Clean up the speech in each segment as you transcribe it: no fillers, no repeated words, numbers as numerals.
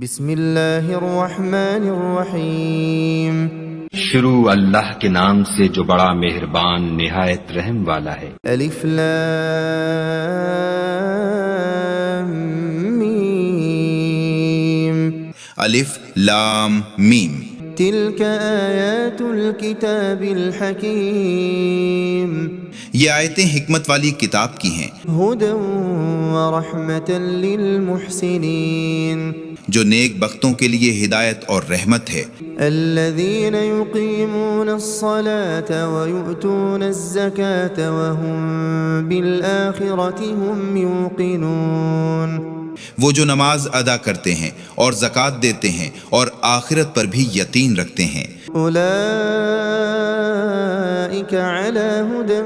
بسم اللہ الرحمن الرحیم۔ شروع اللہ کے نام سے جو بڑا مہربان نہایت رحم والا ہے۔ الف لام میم۔ الف لام میم۔ تلک آیات الکتاب الحکیم۔ یہ آیتیں حکمت والی کتاب کی ہیں، ہدی ورحمۃ للمحسنین، جو نیک بختوں کے لیے ہدایت اور رحمت ہے۔ الذین یقیمون الصلاة ویؤتون الزکاة وهم بالآخرة هم یوقنون۔ وہ جو نماز ادا کرتے ہیں اور زکوٰۃ دیتے ہیں اور آخرت پر بھی یقین رکھتے ہیں۔ اولئک علی ھدی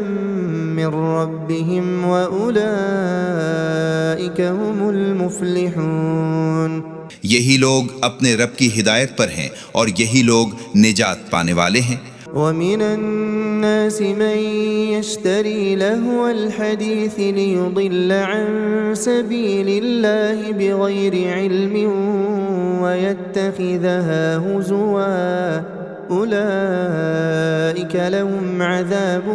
من ربہم واولئک هم المفلحون۔ یہی لوگ اپنے رب کی ہدایت پر ہیں اور یہی لوگ نجات پانے والے ہیں۔ ومن الناس من يشتري لهو الحديث ليضل عن سبيل الله بغير علم ويتخذها هزوا أولئك لهم عذاب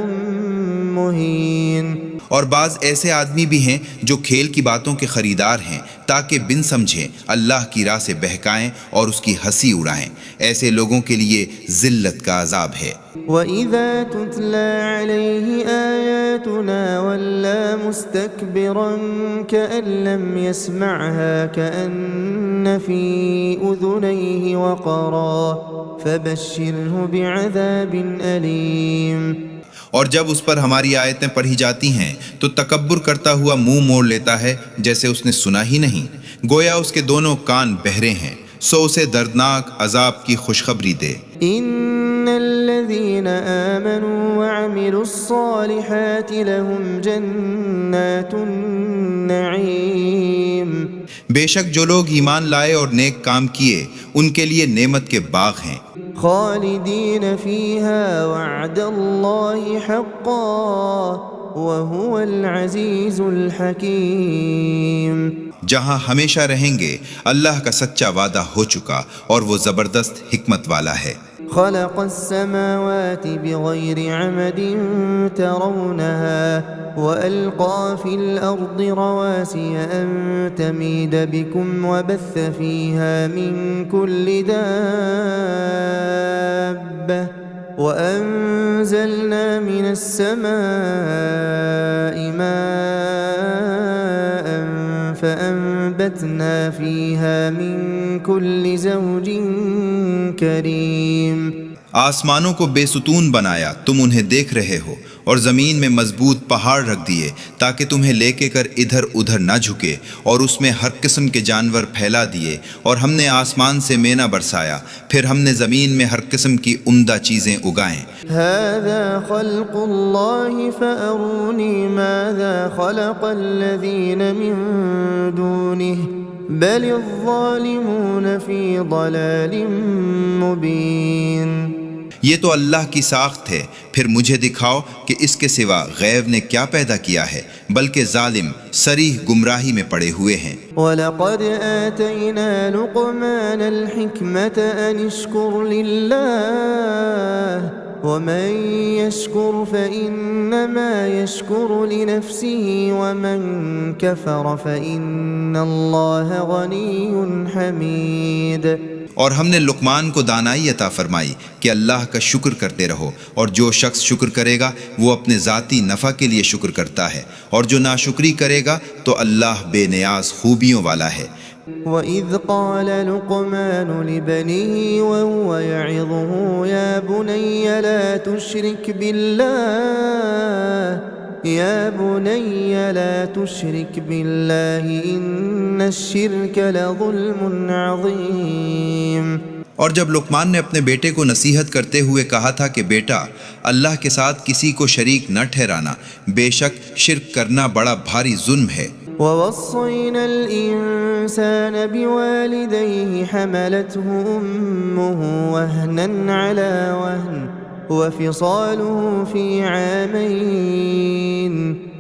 مهين۔ اور بعض ایسے آدمی بھی ہیں جو کھیل کی باتوں کے خریدار ہیں تاکہ بن سمجھے اللہ کی راہ سے بہکائیں اور اس کی ہنسی اڑائیں، ایسے لوگوں کے لیے ذلت کا عذاب ہے۔ وَإِذَا تُتْلَى عَلَيْهِ آيَاتُنَا وَلَّى مُسْتَكْبِرًا كَأَن لَّمْ يَسْمَعْهَا كَأَنَّ فِي أُذُنَيْهِ وَقْرًا فَبَشِّرْهُ بِعَذَابٍ أَلِيمٍ۔ اور جب اس پر ہماری آیتیں پڑھی جاتی ہیں تو تکبر کرتا ہوا منہ موڑ لیتا ہے جیسے اس نے سنا ہی نہیں، گویا اس کے دونوں کان بہرے ہیں، سو اسے دردناک عذاب کی خوشخبری دے۔ ان الذين آمنوا وعملوا الصالحات لهم جنات النعیم۔ بے شک جو لوگ ایمان لائے اور نیک کام کیے ان کے لیے نعمت کے باغ ہیں، خالدین فیہا وعد اللہ حقا وہو العزیز الحکیم۔ جہاں ہمیشہ رہیں گے، اللہ کا سچا وعدہ ہو چکا اور وہ زبردست حکمت والا ہے۔ خلق السماوات بغیر عمد ترونها وألقى في الأرض رواسي أن تميد بكم وبث فيها من كل دابة وأنزلنا من السماء ماء فأنبتنا فيها من كل زوج کریم۔ آسمانوں کو بے ستون بنایا، تم انہیں دیکھ رہے ہو، اور زمین میں مضبوط پہاڑ رکھ دیے تاکہ تمہیں لے کے کر ادھر ادھر نہ جھکے، اور اس میں ہر قسم کے جانور پھیلا دیے، اور ہم نے آسمان سے مینا برسایا، پھر ہم نے زمین میں ہر قسم کی عمدہ چیزیں اگائیں۔ هذا خلق اللہ فأرونی ماذا خلق الذین من دونہ بل الظالمون فی ضلال مبین۔ یہ تو اللہ کی ساخت ہے، پھر مجھے دکھاؤ کہ اس کے سوا غیب نے کیا پیدا کیا ہے، بلکہ ظالم صریح گمراہی میں پڑے ہوئے ہیں۔ وَلَقَدْ آتَيْنَا لُقْمَانَ الْحِكْمَةَ أَنِ اشْكُرْ لِلَّهِ وَمَن يَشْكُرْ فَإِنَّمَا يَشْكُرُ لِنَفْسِهِ وَمَن كَفَرَ فَإِنَّ اللَّهَ غَنِيٌّ حَمِيدٌ۔ اور ہم نے لقمان کو دانائی عطا فرمائی کہ اللہ کا شکر کرتے رہو، اور جو شخص شکر کرے گا وہ اپنے ذاتی نفع کے لیے شکر کرتا ہے، اور جو ناشکری کرے گا تو اللہ بے نیاز خوبیوں والا ہے۔ وَإِذْ قَالَ لُقْمَانُ لِبَنِهِ وَهُوَ يَعِظُهُ يَا بُنَيَّ لَا تُشْرِكْ بِاللَّهِ إِنَّ الشِّرْكَ لَظُلْمٌ عَظِيمٌ۔ اور جب لقمان نے اپنے بیٹے کو نصیحت کرتے ہوئے کہا تھا کہ بیٹا، اللہ کے ساتھ کسی کو شریک نہ ٹھہرانا، بے شک شرک کرنا بڑا بھاری ظلم ہے۔ وَوَصَّيْنَا الْإِنسَانَ بِوَالِدَيْهِ حَمَلَتْهُ أُمُّهُ وَهْنًا عَلَى وَهْنٍ وَفِصَالُهُ فِي عَامَيْنِ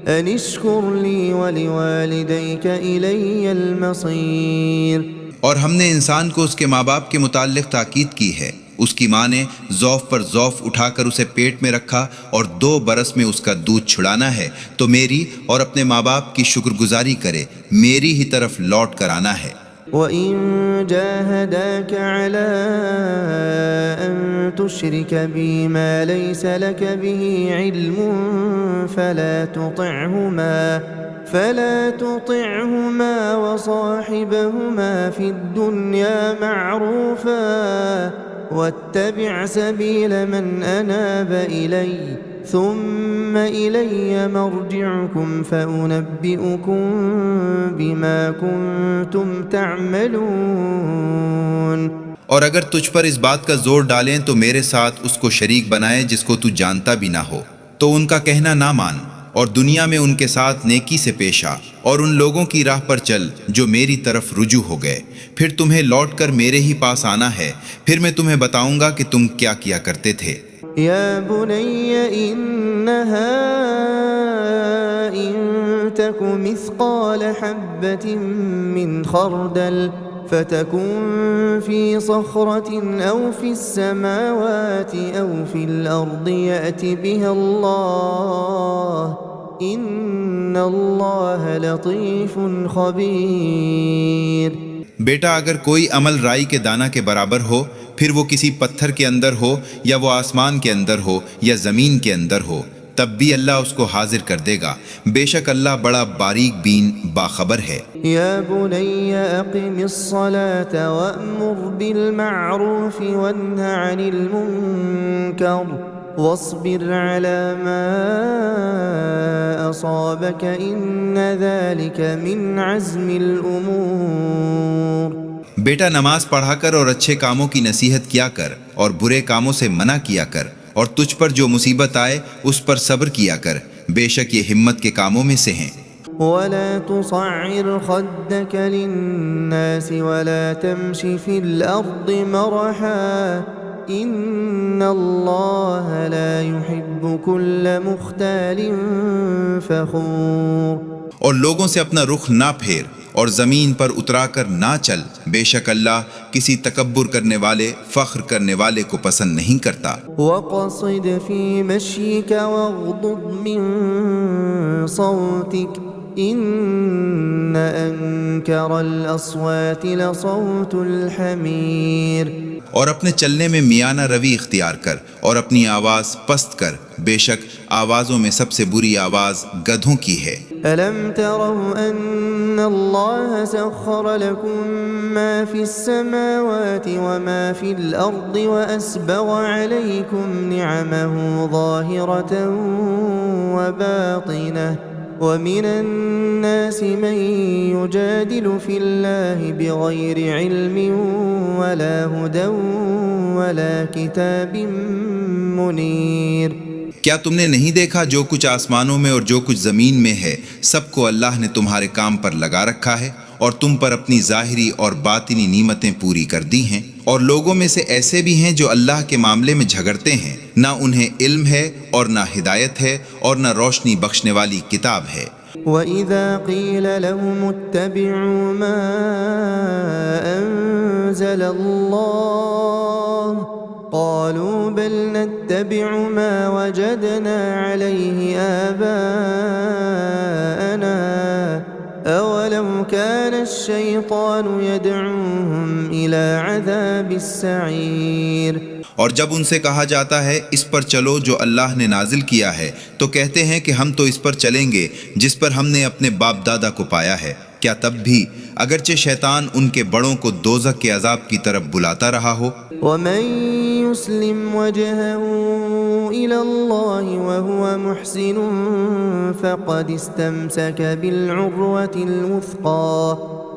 أَنِ اشْكُرْ لِي وَلِوَالِدَيْكَ إِلَيَّ الْمَصِيرُ۔ اور ہم نے انسان کو اس کے ماں باپ کے متعلق تاکید کی ہے۔ اس کی ماں نے ضعف پر ضعف اٹھا کر اسے پیٹ میں رکھا اور 2 برس میں اس کا دودھ چھڑانا ہے، تو میری اور اپنے ماں باپ کی شکر گزاری کرے، میری ہی طرف لوٹ کر آنا ہے۔ وَإِن جَاهَدَاكَ عَلَىٰ أَن تُشْرِكَ بِي مَا لَيْسَ لَكَ بِهِ عِلْمٌ فَلَا تُطِعْهُمَا وَصَاحِبْهُمَا فِي الدُّنْيَا مَعْرُوفًا وَاتَّبِعْ سَبِيلَ مَنْ أَنَابَ إِلَيَّ ثُمَّ إِلَيَّ مَرْجِعُكُمْ فَأُنَبِّئُكُم بِمَا كُنتُمْ تَعْمَلُونَ۔ اور اگر تجھ پر اس بات کا زور ڈالیں تو میرے ساتھ اس کو شریک بنائے جس کو تو جانتا بھی نہ ہو، تو ان کا کہنا نہ مان، اور دنیا میں ان کے ساتھ نیکی سے پیش آ، اور ان لوگوں کی راہ پر چل جو میری طرف رجوع ہو گئے، پھر تمہیں لوٹ کر میرے ہی پاس آنا ہے، پھر میں تمہیں بتاؤں گا کہ تم کیا کیا کرتے تھے۔ یا بنی انہا ان تک مثقال حبۃ من خردل فتكن في صخرة أو في السماوات أو في الأرض يأت بها الله إن الله لطيف خبير۔ بیٹا اگر کوئی عمل رائی کے دانہ کے برابر ہو، پھر وہ کسی پتھر کے اندر ہو یا وہ آسمان کے اندر ہو یا زمین کے اندر ہو، تب بھی اللہ اس کو حاضر کر دے گا، بے شک اللہ بڑا باریک بین باخبر ہے۔ یا بنی اقم الصلاة وأمر بالمعروف وانہ عن المنکر واصبر على ما أصابك إن ذلك من عزم الأمور۔ بیٹا نماز پڑھا کر اور اچھے کاموں کی نصیحت کیا کر اور برے کاموں سے منع کیا کر، اور تجھ پر جو مصیبت آئے اس پر صبر کیا کر، بے شک یہ ہمت کے کاموں میں سے ہیں۔ ولا تصعر خدك للناس ولا تمش في الأرض مرحا إن الله لا يحب كل مختال فخور۔ اور لوگوں سے اپنا رخ نہ پھیر اور زمین پر اترا کر نہ چل، بے شک اللہ کسی تکبر کرنے والے فخر کرنے والے کو پسند نہیں کرتا۔ وقصد في مشيك واغضض من صوتك إن أنكر الأصوات لصوت الحمير۔ اور اپنے چلنے میں میانہ روی اختیار کر اور اپنی آواز پست کر، بے شک آوازوں میں سب سے بری آواز گدھوں کی ہے۔ ألم تروا أن الله سخر لكم ما في السماوات وما في الأرض وأسبغ عليكم نعمه ظاهرة وباطنة ومن الناس من يجادل في الله بغير علم ولا هدى ولا كتاب منير۔ کیا تم نے نہیں دیکھا جو کچھ آسمانوں میں اور جو کچھ زمین میں ہے، سب کو اللہ نے تمہارے کام پر لگا رکھا ہے، اور تم پر اپنی ظاہری اور باطنی نعمتیں پوری کر دی ہیں، اور لوگوں میں سے ایسے بھی ہیں جو اللہ کے معاملے میں جھگڑتے ہیں، نہ انہیں علم ہے اور نہ ہدایت ہے اور نہ روشنی بخشنے والی کتاب ہے۔ وَإِذَا قِيلَ لَهُمُ اتَّبِعُوا مَا أَنزَلَ اللَّهُ قالوا بل نتبع ما وجدنا عليه آباءنا أولو كان الشيطان يدعوهم إلى عذاب السعير۔ اور جب ان سے کہا جاتا ہے اس پر چلو جو اللہ نے نازل کیا ہے، تو کہتے ہیں کہ ہم تو اس پر چلیں گے جس پر ہم نے اپنے باپ دادا کو پایا ہے، کیا تب بھی اگرچہ شیطان ان کے بڑوں کو دوزخ کے عذاب کی طرف بلاتا رہا ہو؟ ومن يسلم وجهه إلى الله وهو محسن فقد استمسك بالعروة الوثقى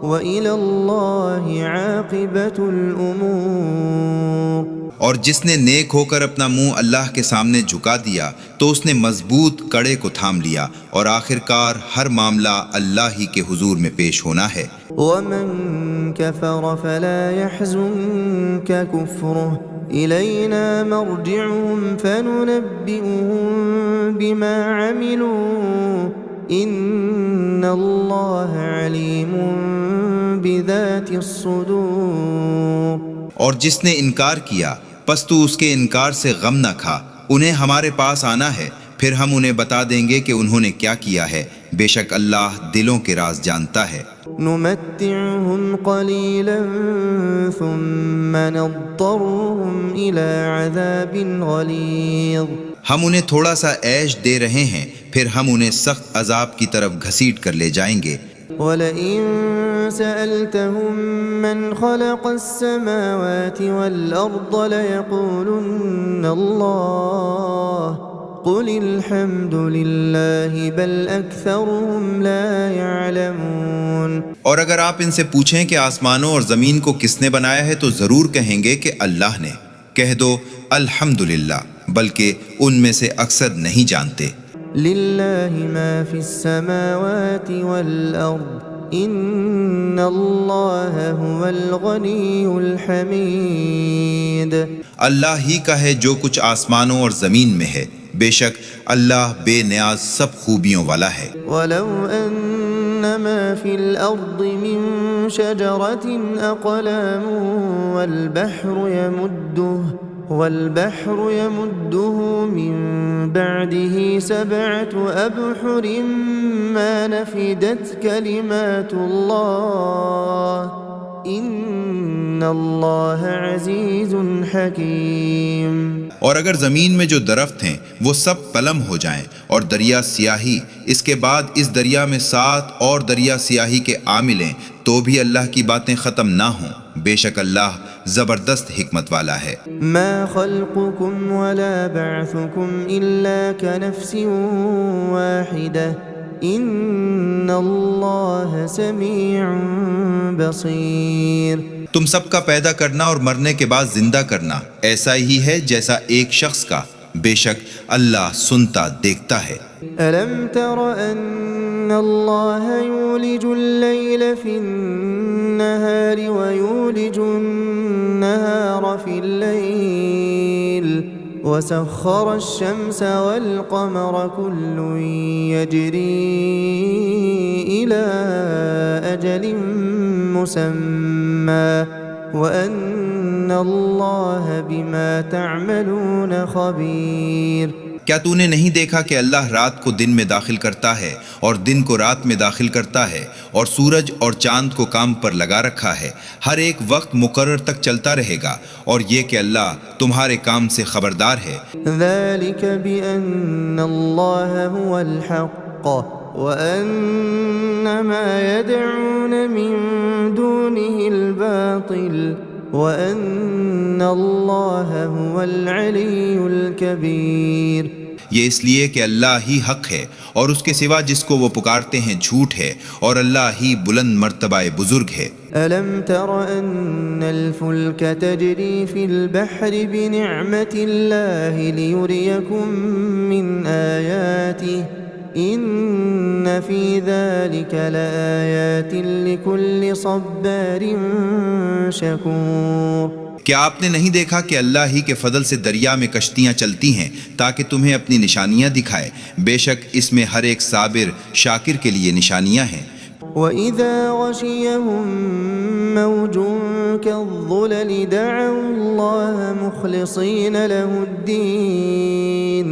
وإلى الله عاقبة الأمور۔ اور جس نے نیک ہو کر اپنا منہ اللہ کے سامنے جھکا دیا تو اس نے مضبوط کڑے کو تھام لیا، اور آخرکار ہر معاملہ اللہ ہی کے حضور میں پیش ہونا ہے۔ ومن كفر فلا يحزنك كفره إلينا مرجعهم فننبئهم بما عملوا إن الله عليم بذات الصدور. اور جس نے انکار کیا پس تو اس کے انکار سے غم نہ کھا، انہیں ہمارے پاس آنا ہے، پھر ہم انہیں بتا دیں گے کہ انہوں نے کیا کیا ہے، بے شک اللہ دلوں کے راز جانتا ہے۔ نمتعهم قليلا ثم نضطرهم إلى عذاب غليظ. ہم انہیں تھوڑا سا عیش دے رہے ہیں، پھر ہم انہیں سخت عذاب کی طرف گھسیٹ کر لے جائیں گے۔ وَلَئِن سَأَلْتَهُم مَّنْ خَلَقَ السَّمَاوَاتِ وَالْأَرْضَ لَيَقُولُنَّ اللَّهُ قُلِ الْحَمْدُ لِلَّهِ بَلْ أَكْثَرُهُمْ لَا يَعْلَمُونَ۔ اور اگر آپ ان سے پوچھیں کہ آسمانوں اور زمین کو کس نے بنایا ہے تو ضرور کہیں گے کہ اللہ نے۔ کہہ دو الحمدللہ، بلکہ ان میں سے اکثر نہیں جانتے۔ لِلَّهِ مَا فِي السَّمَاوَاتِ وَالْأَرْضِ إِنَّ اللَّهَ هُوَ الْغَنِيُّ الْحَمِيدُ۔ اللہ ہی کا ہے جو کچھ آسمانوں اور زمین میں ہے، بے شک اللہ بے نیاز سب خوبیوں والا ہے۔ وَلَوْ أَنَّ مَا فِي الْأَرْضِ مِن شَجَرَةٍ أَقْلَامٌ وَالْبَحْرُ يَمُدُّهُ مِن بَعْدِهِ سَبْعَةُ أَبْحُرٍ مَا نَفِدَتْ كَلِمَاتُ اللَّهِ إِنَّ اللَّهَ عَزِيزٌ حَكِيمٌ۔ اور اگر زمین میں جو درخت ہیں وہ سب قلم ہو جائیں اور دریا سیاہی، اس کے بعد اس دریا میں 7 اور دریا سیاہی کے عاملیں، تو بھی اللہ کی باتیں ختم نہ ہوں، بے شک اللہ زبردست حکمت والا ہے۔ ما خلقكم ولا بعثكم إلا كنفس واحدة إن الله سميع بصير۔ تم سب کا پیدا کرنا اور مرنے کے بعد زندہ کرنا ایسا ہی ہے جیسا ایک شخص کا، بے شک اللہ سنتا دیکھتا ہے۔ ألم تر أن الله يولج الليل في النهار ويولج النهار في الليل وسخر الشمس والقمر كل يجري إلى أجل مسمى وأن الله بما تعملون خبير۔ کیا تو نے نہیں دیکھا کہ اللہ رات کو دن میں داخل کرتا ہے اور دن کو رات میں داخل کرتا ہے، اور سورج اور چاند کو کام پر لگا رکھا ہے، ہر ایک وقت مقرر تک چلتا رہے گا، اور یہ کہ اللہ تمہارے کام سے خبردار ہے۔ ذلك بأن الله هو الحق وأن ما يدعون من دونه الباطل وَأَنَّ اللَّهَ هُوَ الْعَلِيُّ الْكَبِيرُ۔ یہ اس لیے کہ اللہ ہی حق ہے اور اس کے سوا جس کو وہ پکارتے ہیں جھوٹ ہے، اور اللہ ہی بلند مرتبہ بزرگ ہے۔ أَلَمْ تَرَ أَنَّ الْفُلْكَ تَجْرِي فِي الْبَحْرِ بِنِعْمَةِ اللَّهِ لِيُرِيَكُم مِّنْ آيَاتِهِ إِنَّ فِي ذَلِكَ لَآيَاتٍ لِكُلِّ صَبَّارٍ شَكُورٍ۔ کیا آپ نے نہیں دیکھا کہ اللہ ہی کے فضل سے دریا میں کشتیاں چلتی ہیں تاکہ تمہیں اپنی نشانیاں دکھائے، بے شک اس میں ہر ایک صابر شاکر کے لیے نشانیاں ہیں۔ وَإِذَا غَشِيَهُم مَّوْجٌ كَالظُّلَلِ دَعَوُا اللَّهَ مُخْلِصِينَ لَهُ الدِّينَ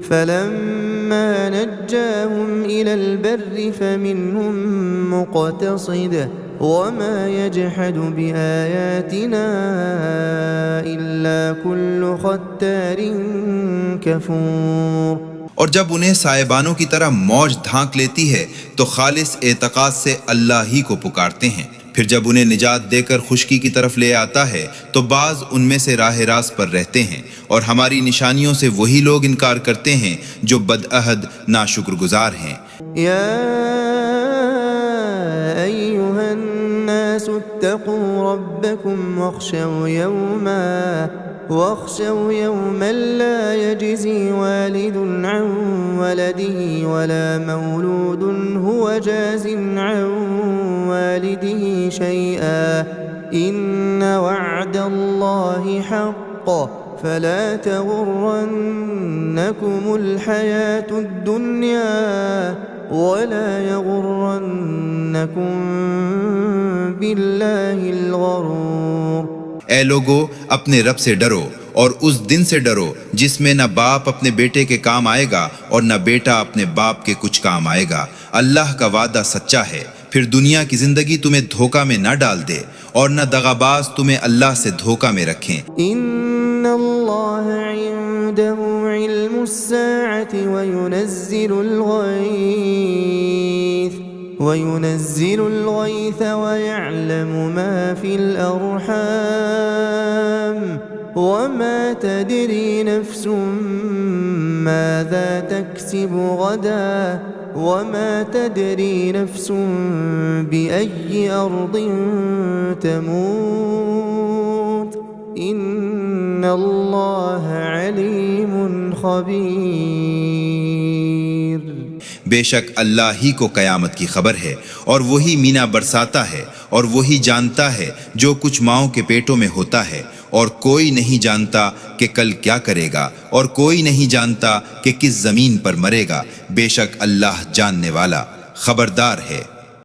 فَلَمَّا نَجَّاهُمْ إِلَى الْبَرِّ فَمِنْهُم مُّقْتَصِدٌ وَمَا يَجْحَدُ بِآيَاتِنَا إِلَّا كُلُّ خَتَّارٍ كَفُورٍ۔ اور جب انہیں سائبانوں کی طرح موج دھانک لیتی ہے تو خالص اعتقاد سے اللہ ہی کو پکارتے ہیں، پھر جب انہیں نجات دے کر خشکی کی طرف لے آتا ہے تو بعض ان میں سے راہ راست پر رہتے ہیں، اور ہماری نشانیوں سے وہی لوگ انکار کرتے ہیں جو بدعہد ناشکر گزار ہیں۔ یا ایھا الناس اتقوا ربکم واخشوا يوما لا يجزي والد عن ولده ولا مولود هو جاز عن والده شيئا إن وعد الله حق فلا تغرنكم الحياة الدنيا ولا يغرنكم بالله الغرور۔ اے لوگو اپنے رب سے ڈرو اور اس دن سے ڈرو جس میں نہ باپ اپنے بیٹے کے کام آئے گا اور نہ بیٹا اپنے باپ کے کچھ کام آئے گا۔ اللہ کا وعدہ سچا ہے، پھر دنیا کی زندگی تمہیں دھوکہ میں نہ ڈال دے اور نہ دغاباز تمہیں اللہ سے دھوکہ میں رکھیں۔ ان اللہ عنده علم الساعة وينزل الغيث ويعلم ما في الأرحام وما تدري نفس ماذا تكسب غدا وما تدري نفس بأي أرض تموت إن الله عليم خبير۔ بے شک اللہ ہی کو قیامت کی خبر ہے اور وہی مینا برساتا ہے اور وہی جانتا ہے جو کچھ ماؤں کے پیٹوں میں ہوتا ہے، اور کوئی نہیں جانتا کہ کل کیا کرے گا اور کوئی نہیں جانتا کہ کس زمین پر مرے گا۔ بے شک اللہ جاننے والا خبردار ہے۔